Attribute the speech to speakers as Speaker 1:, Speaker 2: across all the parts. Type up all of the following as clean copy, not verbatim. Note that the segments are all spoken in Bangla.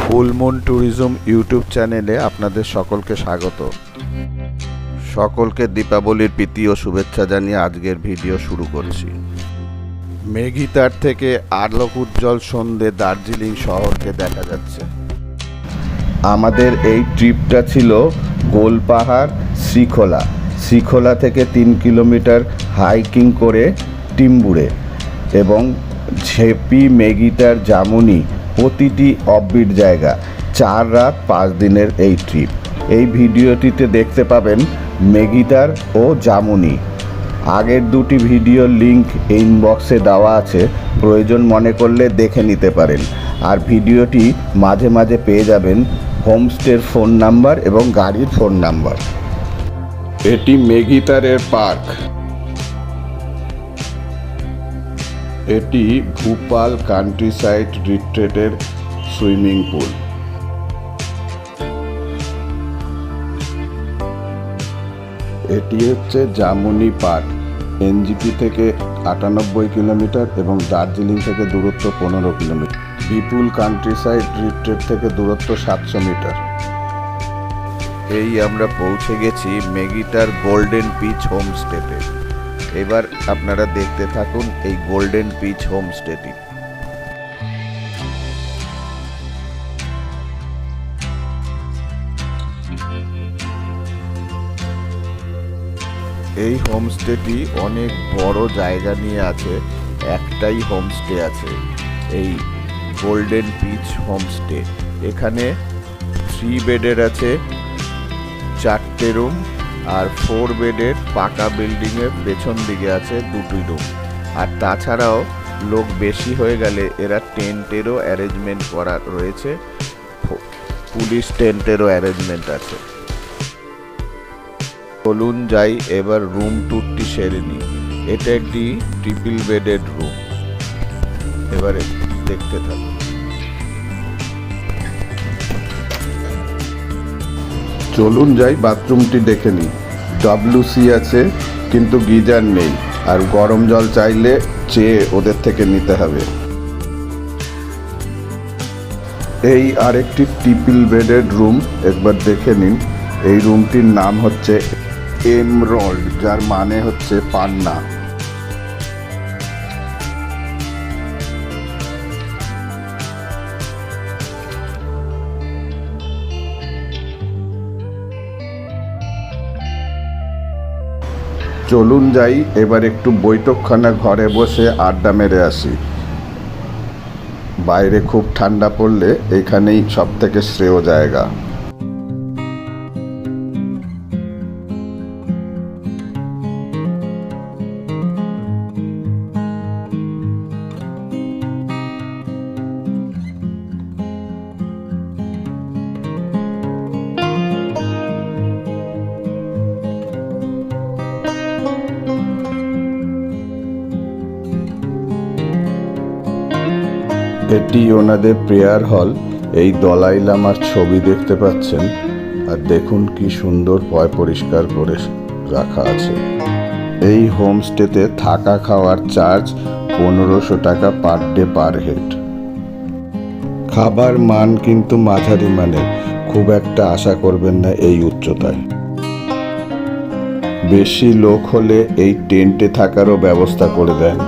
Speaker 1: ফুল মুন ট্যুরিজম ইউটিউব চ্যানেলে আপনাদের সকলকে স্বাগত। সকলকে দীপাবলির প্রীতি ও শুভেচ্ছা জানিয়ে আজকের ভিডিও শুরু করছি। মেঘিতার থেকে আলোক উজ্জ্বল সন্ধ্যে দার্জিলিং শহরকে দেখা যাচ্ছে। আমাদের এই ট্রিপটা ছিল গোলপাহাড় শ্রীখোলা থেকে 3 কিলোমিটার হাইকিং করে টিম্বুরে এবং ঝেপি মেগিটার জামুনি প্রতিটি অফবিট জায়গা। 4 রাত 5 দিনের এই ট্রিপ। এই ভিডিওটিতে দেখতে পাবেন মেগিটার ও জামুনি। আগের দুটি ভিডিওর লিংক ইনবক্সে দেওয়া আছে, প্রয়োজন মনে করলে দেখে নিতে পারেন। আর ভিডিওটি মাঝে মাঝে পেয়ে যাবেন হোমস্টের ফোন নাম্বার এবং গাড়ির ফোন নাম্বার। এটি মেঘিতারের পার্ক। এটি ভূপাল কান্ট্রিসাইড রিট্রিটের সুইমিং পুল। এটি হচ্ছে জামুনি পার্ক। এনজিপি থেকে 98 কিলোমিটার এবং দার্জিলিং থেকে দূরত্ব 15 কিলোমিটার। বিপুল কান্ট্রিসাইড রিট্রিট থেকে দূরত্ব 700 মিটার। এই আমরা পৌঁছে গেছি মেগিটার গোল্ডেন পিচ হোমস্টেতে। এবার আপনারা দেখতে থাকুন এই গোল্ডেন পিচ হোমস্টেটি। এই হোমস্টেটি অনেক বড় জায়গা নিয়ে আছে। একটাই হোমস্টে আছে, এই গোল্ডেন পিচ হোমস্টে। এখানে 3 বেডের আছে 4টে রুম, আর 4 বেডের পাকা বিল্ডিংয়ের পেছন দিকে আছে 2টি রুম। আর তাছাড়াও লোক বেশি হয়ে গেলে এরা টেন্টেরও অ্যারেঞ্জমেন্ট করা রয়েছে, পুলিশ টেন্টেরও অ্যারেঞ্জমেন্ট আছে। চলুন যাই এবার রুম ট্যুরটি সেরে নিই। এটা একটি ট্রিপল বেডেড রুম। এবারে দেখতে থাকুন। চলুন যাই বাথরুমটি দেখে নিই। WC আছে কিন্তু গিজার নেই, আর গরম জল চাইলে চেয়ে ওদের থেকে নিতে হবে। এই আরেকটি ট্রিপল বেডেড রুম, একবার দেখে নিন। এই রুমটির নাম হচ্ছে এমরল্ড, যার মানে হচ্ছে পান্না। চলুন যাই এবার একটু বৈঠকখানা ঘরে বসে আড্ডা মেরে আসি। বাইরে খুব ঠান্ডা পড়লে এখানেই সব থেকে শ্রেয় জায়গা। এটি ওনাদের প্রেয়ার হল। এই দলাই লামার ছবি দেখতে পাচ্ছেন, আর দেখুন কি সুন্দর পয় পরিষ্কার করে রাখা আছে। এই হোমস্টেতে থাকা খাওয়ার চার্জ 1500 টাকা পার ডে পার হেড। খাবার মান কিন্তু মাঝারি মানের, খুব একটা আশা করবেন না এই উচ্চতায়। বেশি লোক হলে এই টেন্টে থাকারও ব্যবস্থা করে দেন।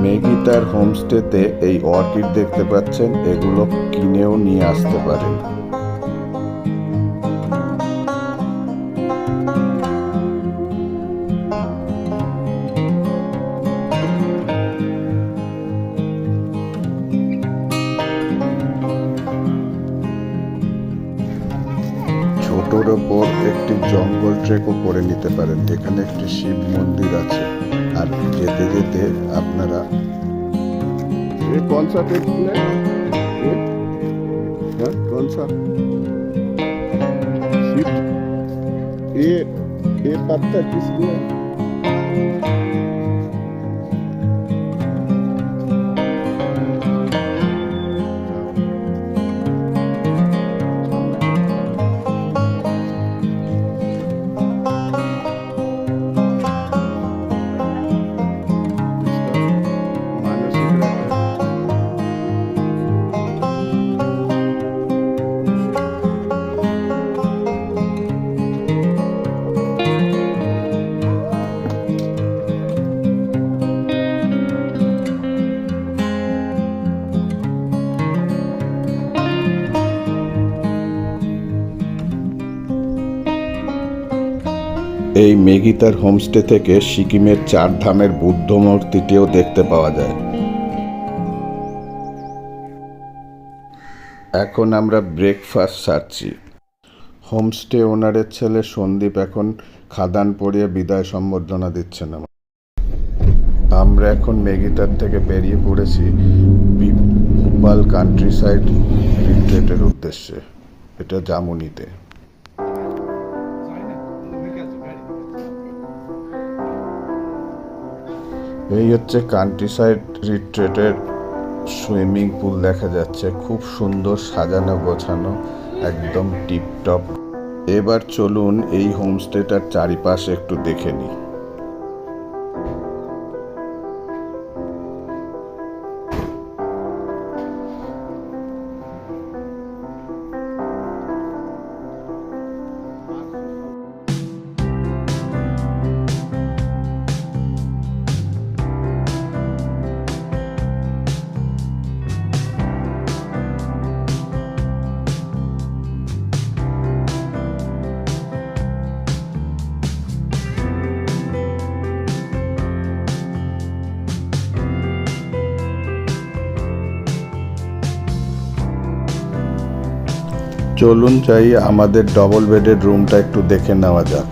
Speaker 1: মেগিটার হোমস্টেতে এই অর্কিড দেখতে পাচ্ছেন, এগুলো কিনেও নিয়ে আসতে পারেন। ছোটর ওপর একটি জঙ্গল ট্রেকও করে নিতে পারেন। এখানে একটি শিব মন্দির আছে, আর যেতে যেতে আপনারা कौन सा टेबल है कौन सा सीट ये पत्थर किसको है? এই মেগিতার হোমস্টে থেকে সিকিমের 4 ধামের বুদ্ধ মূর্তিটিও দেখতে পাওয়া যায়। এখন আমরা ব্রেকফাস্ট সারছি। হোমস্টে ওনারের ছেলে সন্দীপ এখন খাদান পরিয়ে বিদায় সম্বর্ধনা দিচ্ছেন। আমরা এখন মেগিতার থেকে বেরিয়ে পড়েছি ভূপাল কান্ট্রি সাইড রিট্রিটের উদ্দেশ্যে। এটা জামুনিতে। এই হচ্ছে কান্ট্রি সাইড রিট্রিটের সুইমিং পুল দেখা যাচ্ছে, খুব সুন্দর সাজানো গোছানো, একদম টিপটপ। এবার চলুন এই হোমস্টেটার চারিপাশে একটু দেখে নিই। চলুন যাই, আমাদের ডবল বেডের রুমটা একটু দেখে নেওয়া যাক।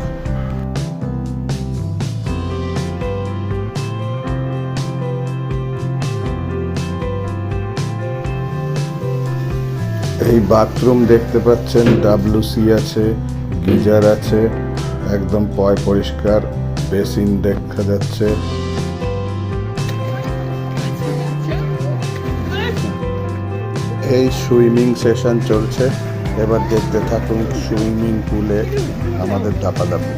Speaker 1: এই বাথরুম দেখতে পাচ্ছেন, WC আছে, গিজার আছে, একদম পয় পরিষ্কার, বেসিন দেখা যাচ্ছে। এই সুইমিং সেশন চলছে, এবার দেখতে থাকুন সুইমিং পুলে আমাদের দাপাদাপি।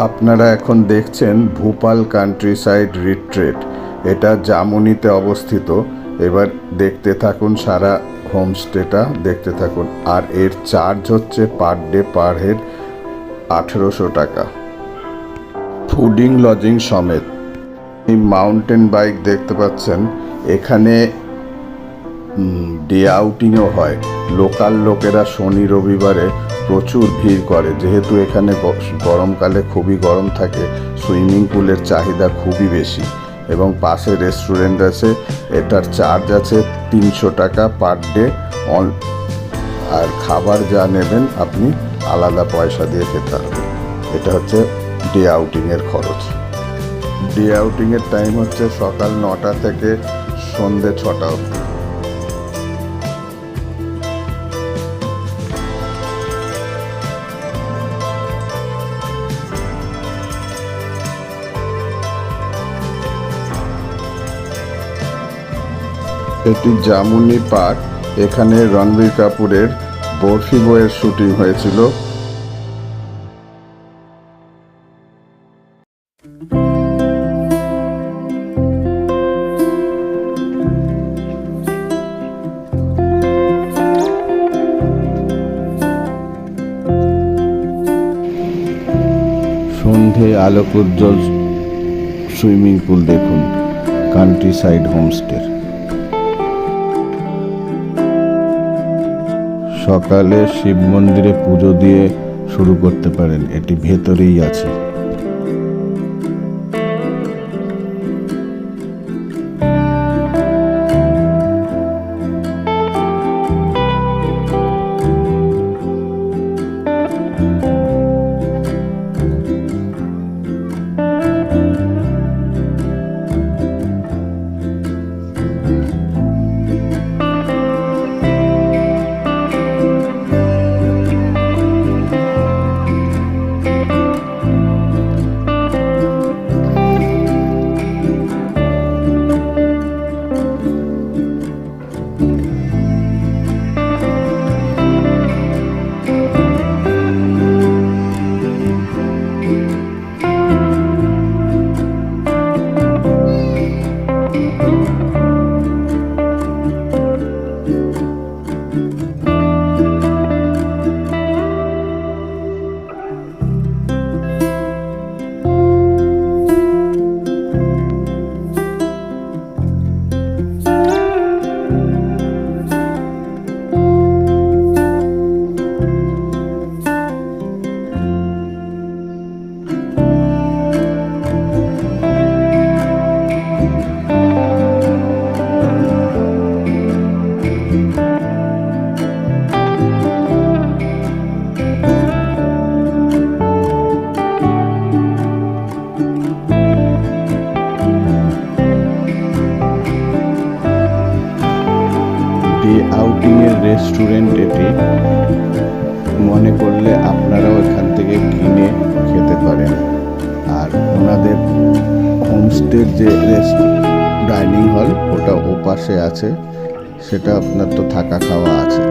Speaker 1: আপনারা এখন দেখছেন ভূপাল কান্ট্রি সাইড রিট্রিট। এটা জামুনিতে অবস্থিত। এবার দেখতে থাকুন, সারা হোমস্টেটা দেখতে থাকুন। আর এর চার্জ হচ্ছে পার ডে পার হেড 1800 টাকা, ফুডিং লজিং সমেত। এই মাউন্টেন বাইক দেখতে পাচ্ছেন, এখানে ডে আউটিংও হয়। লোকাল লোকেরা শনি রবিবারে প্রচুর ভিড় করে, যেহেতু এখানে গরমকালে খুবই গরম থাকে, সুইমিং পুলের চাহিদা খুবই বেশি। এবং পাশে রেস্টুরেন্ট আছে, এটার চার্জ আছে 300 টাকা পার ডে। আর খাবার যা নেবেন আপনি আলাদা পয়সা দিয়ে খেতে হবে। এটা হচ্ছে ডে আউটিংয়ের খরচ। ডে আউটিংয়ের টাইম হচ্ছে সকাল 9টা থেকে সন্ধ্যে 6টা অবধি। এটি জামুনি পার্ক। এখানে রণবীর কাপুরের বরফি বইয়ের শুটিং হয়েছিল। সন্ধে আলোক উজ্জ্বল সুইমিং পুল দেখুন কান্ট্রি সাইড হোমস্টে। সকালে শিব মন্দিরে পুজো দিয়ে শুরু করতে পারেন, এটি ভেতরেই আছে। আউটিংয়ের রেস্টুরেন্ট এটি, মনে করলে আপনারাও এখান থেকে কিনে খেতে পারেন। আর ওনাদের হোমস্টের যে ডাইনিং হল ওটা ওপাশে আছে, সেটা আপনার তো থাকা খাওয়া আছে।